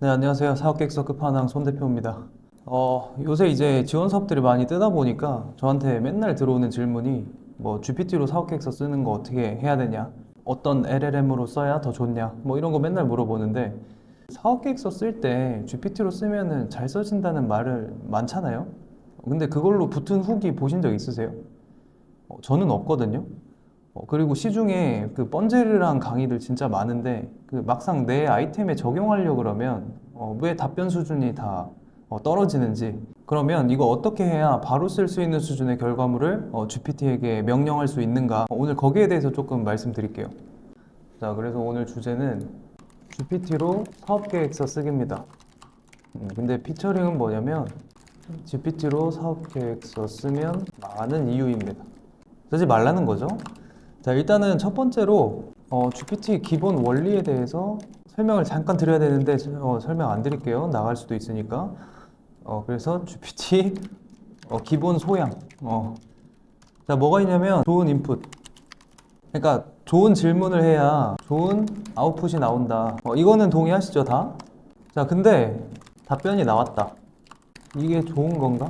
네, 안녕하세요. 사업계획서 끝판왕 손 대표입니다. 요새 이제 지원 사업들이 많이 뜨다 보니까 저한테 맨날 들어오는 질문이 뭐 GPT로 사업계획서 쓰는 거 어떻게 해야 되냐? 어떤 LLM으로 써야 더 좋냐? 뭐 이런 거 맨날 물어보는데 사업계획서 쓸 때 GPT로 쓰면은 잘 써진다는 말을 많잖아요. 근데 그걸로 붙은 후기 보신 적 있으세요? 저는 없거든요. 그리고 시중에 그 번지르르한 강의들 진짜 많은데 그 막상 내 아이템에 적용하려고 그러면 왜 답변 수준이 다 떨어지는지, 그러면 이거 어떻게 해야 바로 쓸 수 있는 수준의 결과물을 GPT에게 명령할 수 있는가, 오늘 거기에 대해서 조금 말씀드릴게요. 자, 그래서 오늘 주제는 GPT로 사업계획서 쓰기입니다. 근데 피처링은 뭐냐면 GPT로 사업계획서 쓰면 많은 이유입니다. 쓰지 말라는 거죠. 자, 일단은 첫 번째로 GPT 기본 원리에 대해서 설명을 잠깐 드려야 되는데 설명 안 드릴게요. 나갈 수도 있으니까. 그래서 GPT 기본 소양. 자, 뭐가 있냐면 좋은 인풋. 그러니까 좋은 질문을 해야 좋은 아웃풋이 나온다. 이거는 동의하시죠, 다? 자, 근데 답변이 나왔다. 이게 좋은 건가?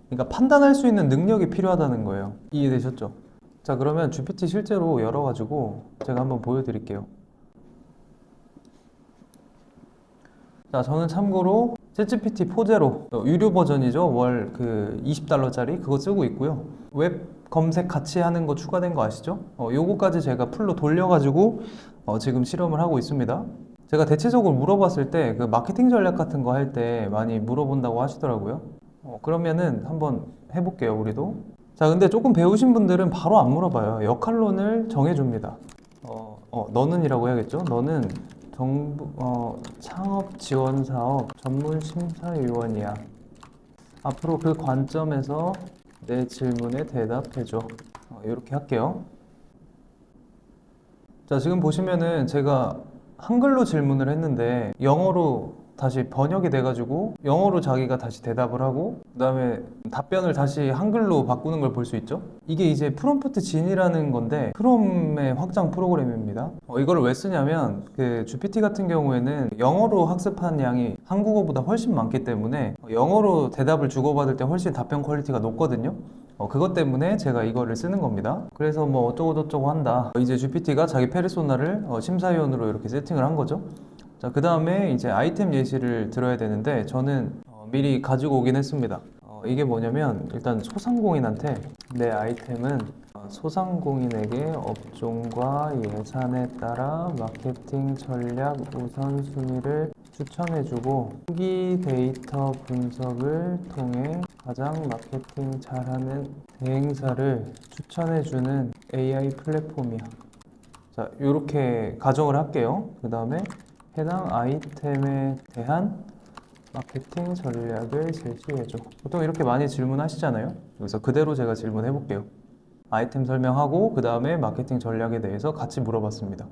그러니까 판단할 수 있는 능력이 필요하다는 거예요. 이해되셨죠? 자, 그러면 GPT 실제로 열어가지고 제가 한번 보여드릴게요. 자, 저는 참고로 챗GPT 4.0 유료 버전이죠. 월 그 $20짜리 그거 쓰고 있고요. 웹 검색 같이 하는 거 추가된 거 아시죠? 요거까지 제가 풀로 돌려가지고 지금 실험을 하고 있습니다. 제가 대체적으로 물어봤을 때 그 마케팅 전략 같은 거 할 때 많이 물어본다고 하시더라고요. 그러면은 한번 해볼게요, 우리도. 자, 근데 조금 배우신 분들은 바로 안 물어봐요. 역할론을 정해줍니다. 너는이라고 해야겠죠? 너는 정부, 창업 지원 사업 전문 심사위원이야. 앞으로 그 관점에서 내 질문에 대답해줘. 이렇게 할게요. 자, 지금 보시면은 제가 한글로 질문을 했는데 영어로 다시 번역이 돼가지고 영어로 자기가 다시 대답을 하고 그 다음에 답변을 다시 한글로 바꾸는 걸 볼 수 있죠. 이게 이제 프롬프트 진이라는 건데 크롬의 확장 프로그램입니다. 이거를 왜 쓰냐면 그 GPT 같은 경우에는 영어로 학습한 양이 한국어보다 훨씬 많기 때문에 영어로 대답을 주고받을 때 훨씬 답변 퀄리티가 높거든요. 그것 때문에 제가 이거를 쓰는 겁니다. 그래서 뭐 어쩌고저쩌고 한다. 이제 GPT가 자기 페르소나를 심사위원으로 이렇게 세팅을 한 거죠. 자, 그 다음에 이제 아이템 예시를 들어야 되는데 저는 미리 가지고 오긴 했습니다. 이게 뭐냐면 일단 소상공인한테 내 아이템은 소상공인에게 업종과 예산에 따라 마케팅 전략 우선순위를 추천해주고 후기 데이터 분석을 통해 가장 마케팅 잘하는 대행사를 추천해주는 AI 플랫폼이야. 자, 이렇게 가정을 할게요. 그 다음에 해당 아이템에 대한 마케팅 전략을 제시해줘. 보통 이렇게 많이 질문하시잖아요. 여기서 그대로 제가 질문해 볼게요. 아이템 설명하고 그 다음에 마케팅 전략에 대해서 같이 물어봤습니다.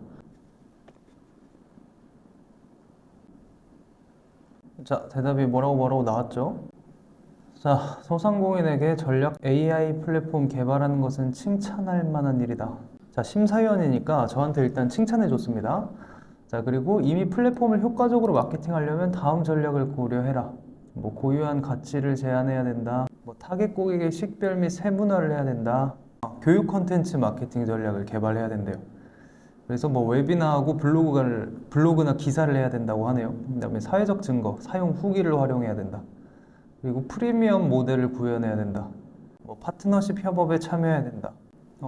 자, 대답이 뭐라고 나왔죠? 자, 소상공인에게 전략 AI 플랫폼 개발하는 것은 칭찬할 만한 일이다. 자, 심사위원이니까 저한테 일단 칭찬해 줬습니다. 자, 그리고 이미 플랫폼을 효과적으로 마케팅하려면 다음 전략을 고려해라. 뭐 고유한 가치를 제안해야 된다. 뭐 타겟 고객의 식별 및 세분화를 해야 된다. 교육 컨텐츠 마케팅 전략을 개발해야 된대요. 그래서 뭐 웨비나하고 블로그나 기사를 해야 된다고 하네요. 그다음에 사회적 증거, 사용 후기를 활용해야 된다. 그리고 프리미엄 모델을 구현해야 된다. 뭐 파트너십 협업에 참여해야 된다.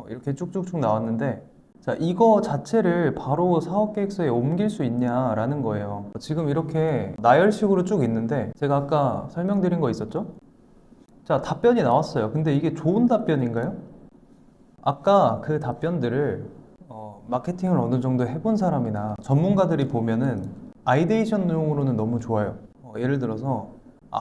이렇게 쭉쭉쭉 나왔는데, 자, 이거 자체를 바로 사업계획서에 옮길 수 있냐라는 거예요. 지금 이렇게 나열식으로 쭉 있는데 제가 아까 설명드린 거 있었죠? 자, 답변이 나왔어요. 근데 이게 좋은 답변인가요? 아까 그 답변들을 마케팅을 어느 정도 해본 사람이나 전문가들이 보면은 아이데이션용으로는 너무 좋아요. 예를 들어서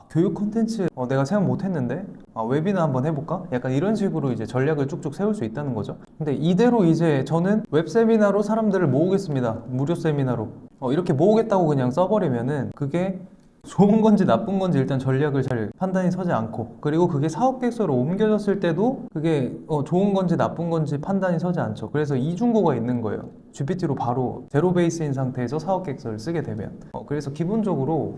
교육 콘텐츠 내가 생각 못 했는데 웨비나 한번 해볼까? 약간 이런 식으로 이제 전략을 쭉쭉 세울 수 있다는 거죠. 근데 이대로 이제 저는 웹 세미나로 사람들을 모으겠습니다. 무료 세미나로. 이렇게 모으겠다고 그냥 써버리면은 그게 좋은 건지 나쁜 건지 일단 전략을 잘 판단이 서지 않고, 그리고 그게 사업 계획서로 옮겨졌을 때도 그게 좋은 건지 나쁜 건지 판단이 서지 않죠. 그래서 이중고가 있는 거예요. GPT로 바로 제로 베이스인 상태에서 사업 계획서를 쓰게 되면. 그래서 기본적으로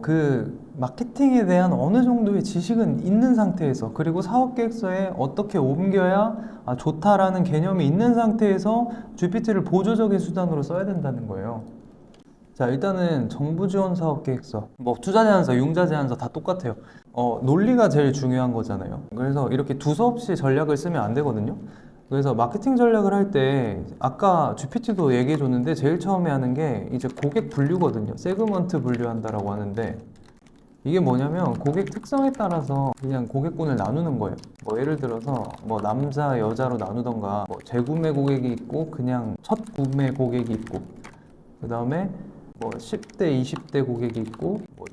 그 마케팅에 대한 어느 정도의 지식은 있는 상태에서, 그리고 사업 계획서에 어떻게 옮겨야 좋다라는 개념이 있는 상태에서 GPT를 보조적인 수단으로 써야 된다는 거예요. 자, 일단은 정부 지원 사업 계획서, 뭐 투자 제안서, 융자 제안서 다 똑같아요. 논리가 제일 중요한 거잖아요. 그래서 이렇게 두서없이 전략을 쓰면 안 되거든요. 그래서 마케팅 전략을 할 때 아까 GPT도 얘기해 줬는데 제일 처음에 하는 게 이제 고객 분류거든요. 세그먼트 분류한다라고 하는데, 이게 뭐냐면 고객 특성에 따라서 그냥 고객군을 나누는 거예요. 뭐 예를 들어서 뭐 남자, 여자로 나누던가, 뭐 재구매 고객이 있고 그냥 첫 구매 고객이 있고, 그 다음에 뭐 10대, 20대 고객이 있고, 뭐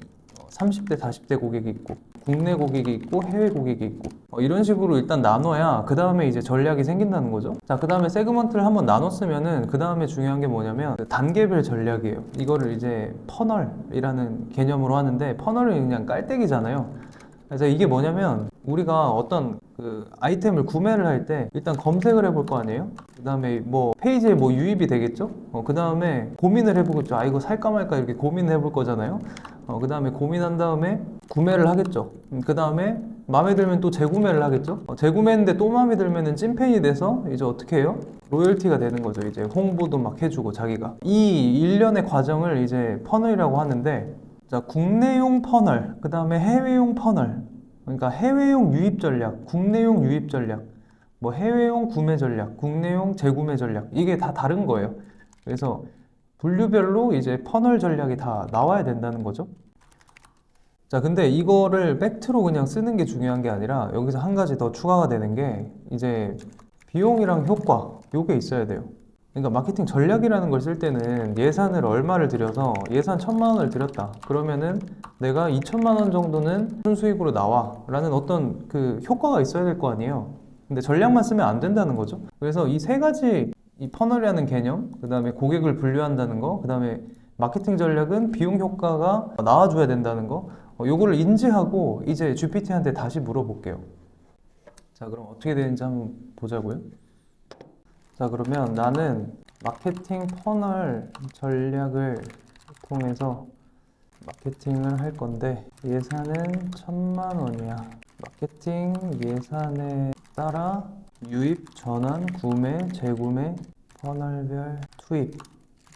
30대, 40대 고객이 있고, 국내 고객이 있고, 해외 고객이 있고, 이런 식으로 일단 나눠야 그 다음에 이제 전략이 생긴다는 거죠. 자, 그 다음에 세그먼트를 한번 나눴으면은 그 다음에 중요한 게 뭐냐면 단계별 전략이에요. 이거를 이제 퍼널이라는 개념으로 하는데, 퍼널은 그냥 깔때기잖아요. 그래서 이게 뭐냐면 우리가 어떤 그 아이템을 구매를 할 때 일단 검색을 해볼 거 아니에요? 그 다음에 뭐 페이지에 뭐 유입이 되겠죠? 그 다음에 고민을 해보겠죠. 이거 살까 말까 이렇게 고민을 해볼 거잖아요. 그 다음에 고민한 다음에 구매를 하겠죠. 그 다음에 마음에 들면 또 재구매를 하겠죠. 재구매했는데 또 마음에 들면은 찐팬이 돼서 이제 어떻게 해요? 로열티가 되는 거죠. 이제 홍보도 막 해주고 자기가. 이 일련의 과정을 이제 퍼널이라고 하는데, 자, 국내용 퍼널, 그 다음에 해외용 퍼널, 그러니까 해외용 유입 전략, 국내용 유입 전략, 뭐 해외용 구매 전략, 국내용 재구매 전략, 이게 다 다른 거예요. 그래서 분류별로 이제 퍼널 전략이 다 나와야 된다는 거죠. 자, 근데 이거를 팩트로 그냥 쓰는 게 중요한 게 아니라 여기서 한 가지 더 추가가 되는 게 이제 비용이랑 효과, 요게 있어야 돼요. 그러니까 마케팅 전략이라는 걸 쓸 때는 예산을 얼마를 들여서 예산 1,000만 원을 들였다. 그러면은 내가 2천만 원 정도는 순수익으로 나와 라는 어떤 그 효과가 있어야 될 거 아니에요. 근데 전략만 쓰면 안 된다는 거죠. 그래서 이 세 가지, 이 퍼널이라는 개념, 그 다음에 고객을 분류한다는 거, 그 다음에 마케팅 전략은 비용 효과가 나와줘야 된다는 거, 요거를 인지하고 이제 GPT한테 다시 물어볼게요. 자, 그럼 어떻게 되는지 한번 보자고요. 자, 그러면 나는 마케팅 퍼널 전략을 통해서 마케팅을 할 건데 예산은 1,000만 원이야. 마케팅 예산에 따라 유입, 전환, 구매, 재구매, 퍼널별 투입,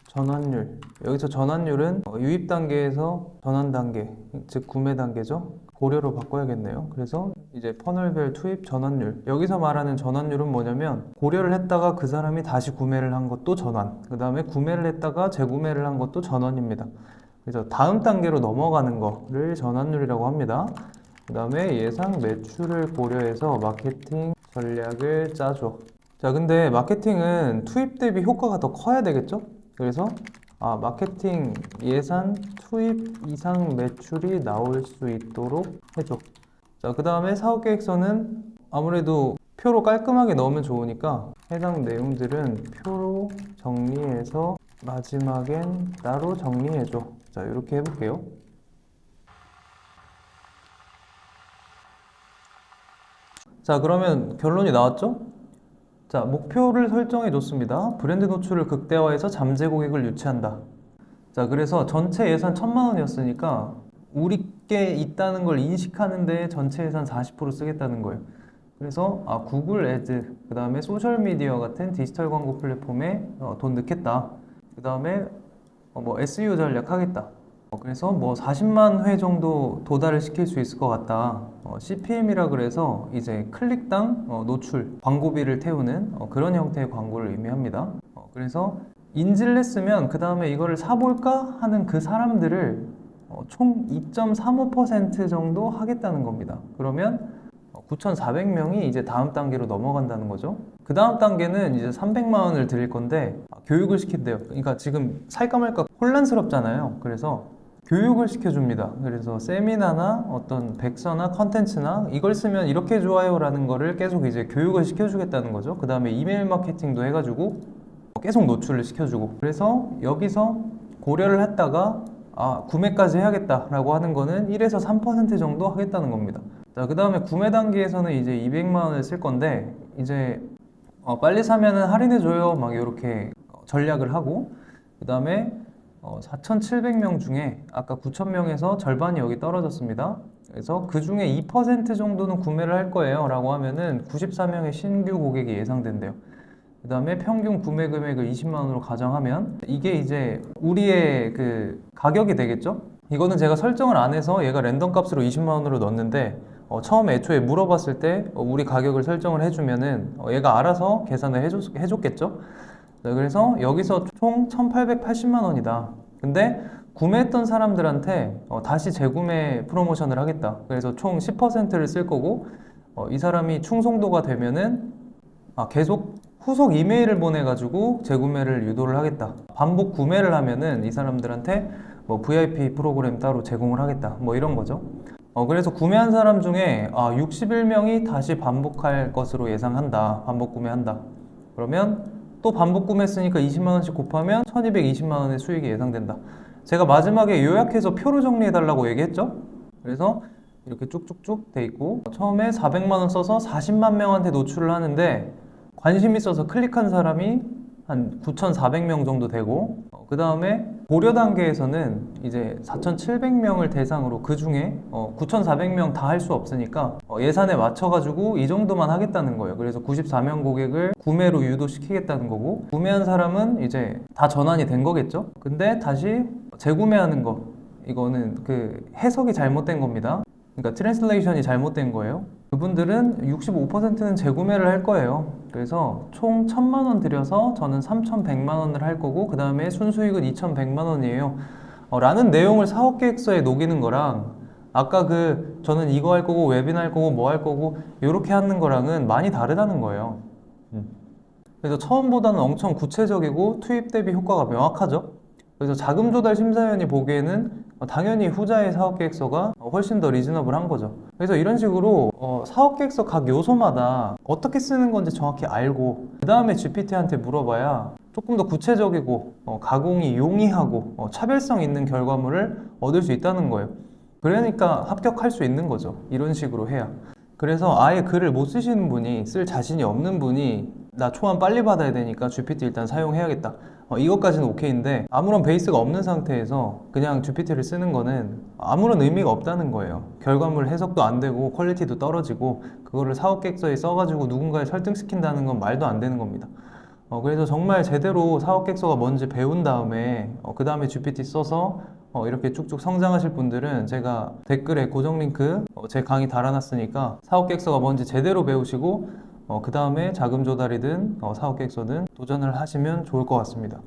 전환율. 여기서 전환율은 유입 단계에서 전환 단계, 즉 구매 단계죠. 고려로 바꿔야겠네요. 그래서 이제 퍼널별 투입 전환율. 여기서 말하는 전환율은 뭐냐면 고려를 했다가 그 사람이 다시 구매를 한 것도 전환, 그 다음에 구매를 했다가 재구매를 한 것도 전환입니다. 그래서 다음 단계로 넘어가는 거를 전환율이라고 합니다. 그 다음에 예상 매출을 고려해서 마케팅 전략을 짜줘. 자, 근데 마케팅은 투입 대비 효과가 더 커야 되겠죠? 그래서 마케팅 예산 투입 이상 매출이 나올 수 있도록 해줘. 자, 그 다음에 사업계획서는 아무래도 표로 깔끔하게 넣으면 좋으니까 해당 내용들은 표로 정리해서 마지막엔 따로 정리해줘. 자, 이렇게 해볼게요. 자, 그러면 결론이 나왔죠? 자, 목표를 설정해 줬습니다. 브랜드 노출을 극대화해서 잠재 고객을 유치한다. 자, 그래서 전체 예산 1,000만 원이었으니까 우리께 있다는 걸 인식하는데 전체 예산 40% 쓰겠다는 거예요. 그래서 구글 애드, 그 다음에 소셜미디어 같은 디지털 광고 플랫폼에 돈 넣겠다. 그 다음에 뭐 SEO 전략 하겠다. 그래서 뭐 40만 회 정도 도달을 시킬 수 있을 것 같다. CPM이라 그래서 이제 클릭당 노출, 광고비를 태우는 그런 형태의 광고를 의미합니다. 그래서 인지를 했으면 그 다음에 이거를 사볼까 하는 그 사람들을 총 2.35% 정도 하겠다는 겁니다. 그러면 9,400명이 이제 다음 단계로 넘어간다는 거죠. 그 다음 단계는 이제 300만 원을 드릴 건데 교육을 시킨대요. 그러니까 지금 살까 말까 혼란스럽잖아요. 그래서 교육을 시켜줍니다. 그래서 세미나나 어떤 백서나 컨텐츠나 이걸 쓰면 이렇게 좋아요 라는 거를 계속 이제 교육을 시켜주겠다는 거죠. 그 다음에 이메일 마케팅도 해가지고 계속 노출을 시켜주고, 그래서 여기서 고려를 했다가 구매까지 해야겠다라고 하는 거는 1에서 3% 정도 하겠다는 겁니다. 자, 그 다음에 구매 단계에서는 이제 200만 원을 쓸 건데, 이제 빨리 사면은 할인해줘요. 막 이렇게 전략을 하고, 그 다음에 4,700명 중에 아까 9,000명에서 절반이 여기 떨어졌습니다. 그래서 그 중에 2% 정도는 구매를 할 거예요 라고 하면은 94명의 신규 고객이 예상된대요. 그 다음에 평균 구매 금액을 20만 원으로 가정하면 이게 이제 우리의 그 가격이 되겠죠? 이거는 제가 설정을 안 해서 얘가 랜덤 값으로 20만 원으로 넣었는데 처음에 애초에 물어봤을 때 우리 가격을 설정을 해주면은 얘가 알아서 계산을 해줬겠죠? 네, 그래서 여기서 총 1,880만 원이다. 근데 구매했던 사람들한테 다시 재구매 프로모션을 하겠다. 그래서 총 10%를 쓸 거고 이 사람이 충성도가 되면은 계속 후속 이메일을 보내가지고 재구매를 유도를 하겠다. 반복 구매를 하면은 이 사람들한테 뭐 VIP 프로그램 따로 제공을 하겠다. 뭐 이런 거죠. 그래서 구매한 사람 중에 61명이 다시 반복할 것으로 예상한다. 반복 구매한다. 그러면 또 반복 구매했으니까 20만 원씩 곱하면 1220만 원의 수익이 예상된다. 제가 마지막에 요약해서 표로 정리해달라고 얘기했죠? 그래서 이렇게 쭉쭉쭉 돼 있고 처음에 400만 원 써서 40만 명한테 노출을 하는데 관심 있어서 클릭한 사람이 한 9,400명 정도 되고 그 다음에 고려 단계에서는 이제 4,700명을 대상으로 그 중에 9,400명 다 할 수 없으니까 예산에 맞춰가지고 이 정도만 하겠다는 거예요. 그래서 94명 고객을 구매로 유도시키겠다는 거고 구매한 사람은 이제 다 전환이 된 거겠죠? 근데 다시 재구매하는 거 이거는 그 해석이 잘못된 겁니다. 그러니까 트랜슬레이션이 잘못된 거예요. 그분들은 65%는 재구매를 할 거예요. 그래서 총 1,000만 원 들여서 저는 3,100만 원을 할 거고 그 다음에 순수익은 2,100만 원이에요. 라는 내용을 사업 계획서에 녹이는 거랑 아까 저는 이거 할 거고 웨비나 할 거고 뭐 할 거고 이렇게 하는 거랑은 많이 다르다는 거예요. 그래서 처음보다는 엄청 구체적이고 투입 대비 효과가 명확하죠. 그래서 자금 조달 심사위원이 보기에는 당연히 후자의 사업계획서가 훨씬 더 리즈너블한 거죠. 그래서 이런 식으로 사업계획서 각 요소마다 어떻게 쓰는 건지 정확히 알고 그 다음에 GPT한테 물어봐야 조금 더 구체적이고 가공이 용이하고 차별성 있는 결과물을 얻을 수 있다는 거예요. 그러니까 합격할 수 있는 거죠. 이런 식으로 해야. 그래서 아예 글을 못 쓰시는 분이, 쓸 자신이 없는 분이 나 초안 빨리 받아야 되니까 GPT 일단 사용해야겠다. 이것까지는 오케이인데 아무런 베이스가 없는 상태에서 그냥 GPT를 쓰는 거는 아무런 의미가 없다는 거예요. 결과물 해석도 안 되고 퀄리티도 떨어지고 그거를 사업계획서에 써가지고 누군가를 설득시킨다는 건 말도 안 되는 겁니다. 그래서 정말 제대로 사업계획서가 뭔지 배운 다음에 그 다음에 GPT 써서 이렇게 쭉쭉 성장하실 분들은 제가 댓글에 고정 링크 제 강의 달아놨으니까 사업계획서가 뭔지 제대로 배우시고 그 다음에 자금 조달이든 사업계획서든 도전을 하시면 좋을 것 같습니다.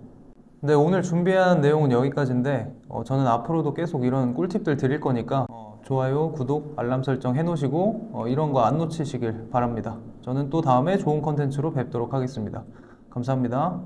네, 오늘 준비한 내용은 여기까지인데 저는 앞으로도 계속 이런 꿀팁들 드릴 거니까 좋아요, 구독, 알람 설정 해놓으시고 이런 거 안 놓치시길 바랍니다. 저는 또 다음에 좋은 컨텐츠로 뵙도록 하겠습니다. 감사합니다.